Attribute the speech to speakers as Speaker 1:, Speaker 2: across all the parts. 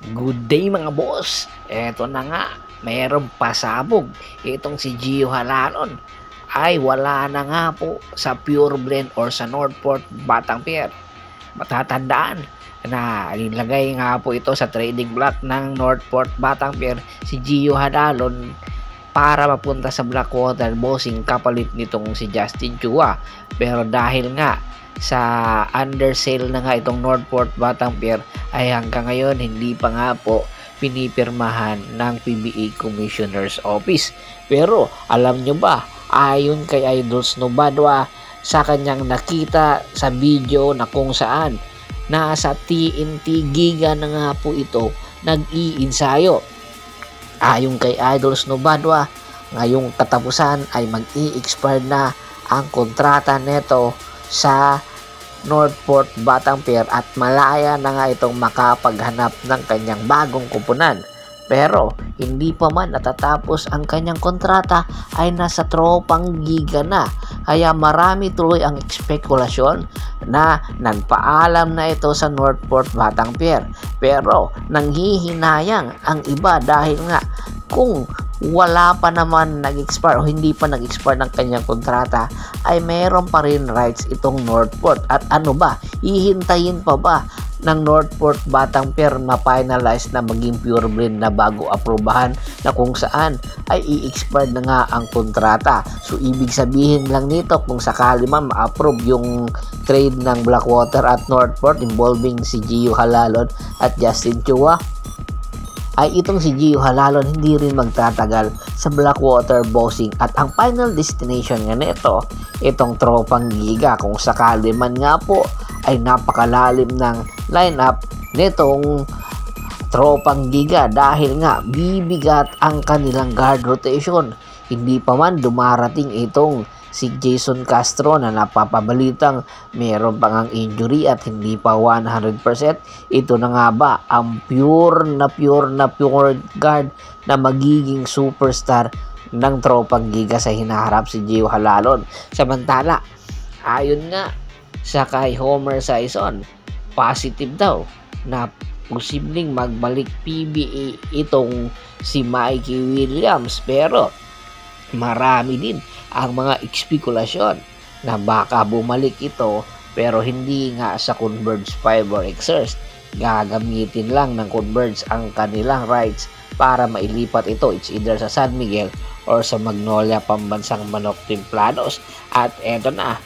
Speaker 1: Good day mga boss. Eto na nga, mayroong pasabog. Itong si Gio Halanon ay wala na nga po sa Pure Blend or sa Northport Batang Pier. Matatandaan na nilagay nga po ito sa trading block ng Northport Batang Pier si Gio Halanon para mapunta sa Blackwater Bossing kapalit nitong si Justin Chua. Pero dahil nga sa undersale na nga itong Northport Batang Pier ay hanggang ngayon hindi pa nga po pinipirmahan ng PBA Commissioner's Office. Pero alam nyo ba, ayon kay Idol Snowbadwa sa kanyang nakita sa video na kung saan nasa TNT Giga na nga po ito nag-iinsayo. Ayon kay Idol Snowbadwa, ngayong katapusan ay mag-i-expire na ang kontrata neto sa Northport Batang Pier at malaya na nga itong makapaghanap ng kanyang bagong kupunan. Pero hindi pa man natatapos ang kanyang kontrata ay nasa tropang giga na. Kaya marami tuloy ang spekulasyon na nagpaalam na ito sa Northport Batang Pier. Pero nanghihinayang ang iba dahil nga kung wala pa naman nag-expire o hindi pa nag-expire ng kanyang kontrata ay meron pa rin rights itong Northport. At ano ba, hihintayin pa ba ng Northport Batang Pier na finalize na maging pure blend na bago aprobahan na kung saan ay i-expire na nga ang kontrata? So ibig sabihin lang nito kung sakali man ma-approve yung trade ng Blackwater at Northport involving si Gio Halalon at Justin Chua, ay itong si Gio Halalon hindi rin magtatagal sa Blackwater Bossing at ang final destination nga nito itong tropang giga kung sakali man nga po ay napakalalim ng lineup nitong tropang giga dahil nga bibigat ang kanilang guard rotation. Hindi pa man dumarating itong si Jason Castro na napapabalitang meron pang ang injury at hindi pa 100%. Ito na nga ba ang pure guard na magiging superstar ng tropang giga sa hinaharap si Gio Halalon? Samantala, ayon nga sa kay Homer Sison, positive daw na posibleng magbalik PBA itong si Mikey Williams. Pero marami din ang mga espekulasyon na baka bumalik ito pero hindi nga sa Converge Fiber Exerts. Gagamitin lang ng Converge ang kanilang rights para mailipat ito. It's either sa San Miguel or sa Magnolia Pambansang Manok Templados. At eto na,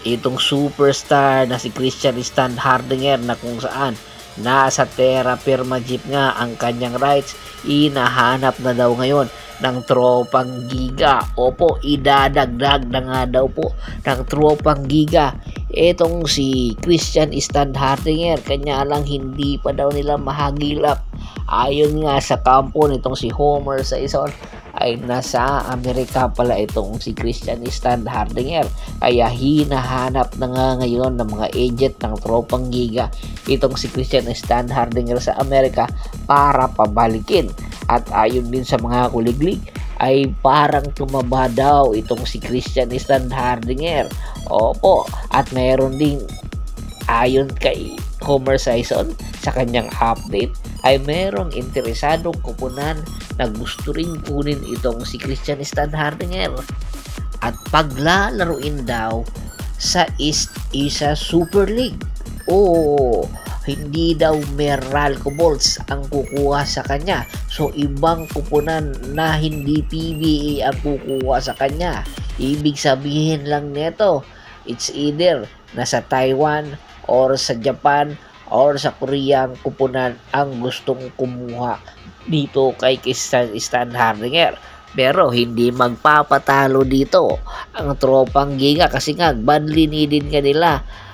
Speaker 1: itong superstar na si Christian Stan Hardinger na kung saan nasa Terra Firma Jeep nga ang kanyang rights, inahanap na daw ngayon ng tropang giga. Opo, idadagdag na nga daw po ng tropang giga itong si Christian Stan Hardinger, kanya lang hindi pa daw nila mahagilap. Ayon nga sa kampo nitong si Homer Sison ay nasa Amerika pala itong si Christian Stan Hardinger, kaya hinahanap na nga ngayon ng mga agent ng tropang giga itong si Christian Stan Hardinger sa Amerika para pabalikin. At ayon din sa mga kuliglig ay parang tumaba daw itong si Christian Stan Hardinger. Opo, at mayroon ding ayon kay Homer Sison sa kanyang update ay merong interesadong kupunan na gusto rin kunin itong si Christian Stan Hardinger at paglalaruin daw sa East Asia Super League. Oo, hindi daw Meralco Bolts ang kukuha sa kanya. So ibang kupunan na hindi PBA ang kukuha sa kanya. Ibig sabihin lang nito, it's either nasa Taiwan or sa Japan or sa Korea ang kupunan ang gustong kumuha dito kay Stan Hardinger. Pero hindi magpapatalo dito ang tropang giga kasi nga badly needed nga nila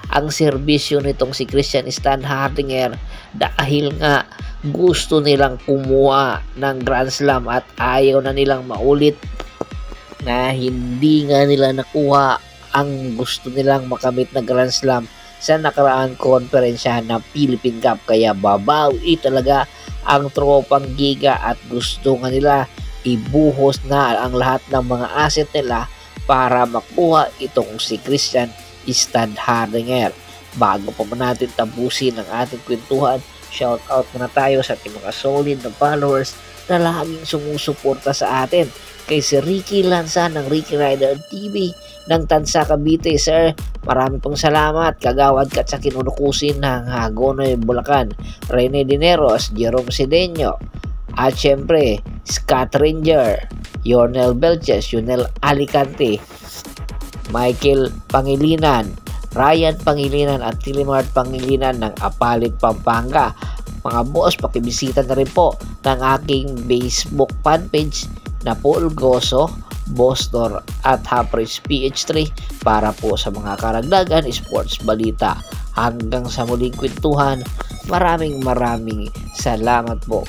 Speaker 1: ang serbisyo nitong si Christian Stan Hardinger dahil nga gusto nilang kumuha ng Grand Slam at ayaw na nilang maulit na hindi nga nila nakuha ang gusto nilang makamit na Grand Slam sa nakaraan konferensya ng Philippine Cup. Kaya babawi talaga ang tropang giga at gusto nga nila ibuhos na ang lahat ng mga asset nila para makuha itong si Christian Stan Hardinger. Bago pa man natin tapusin ang ating kwentuhan, Shout out muna tayo sa ating mga solid na followers na laging sumusuporta sa atin. Kay si Ricky Lanza ng Ricky Rider TV ng Tansa Cavite, sir. Marami pong salamat. Kagawad ka sa kinunukusin ng Hagonoy, Bulacan. Rene Dineros, Jerome Sedeño. At syempre, Scott Ranger, Yornel Belches, Yunel Alicante, Michael Pangilinan, Ryan Pangilinan at Tilimar Pangilinan ng Apalit, Pampanga. Mga boss, pakibisita na rin po ng aking Facebook fanpage na Paul Goso, Bostor at Hapres PH3 para po sa mga karagdagan sports balita. Hanggang sa muling kwentuhan, maraming salamat po.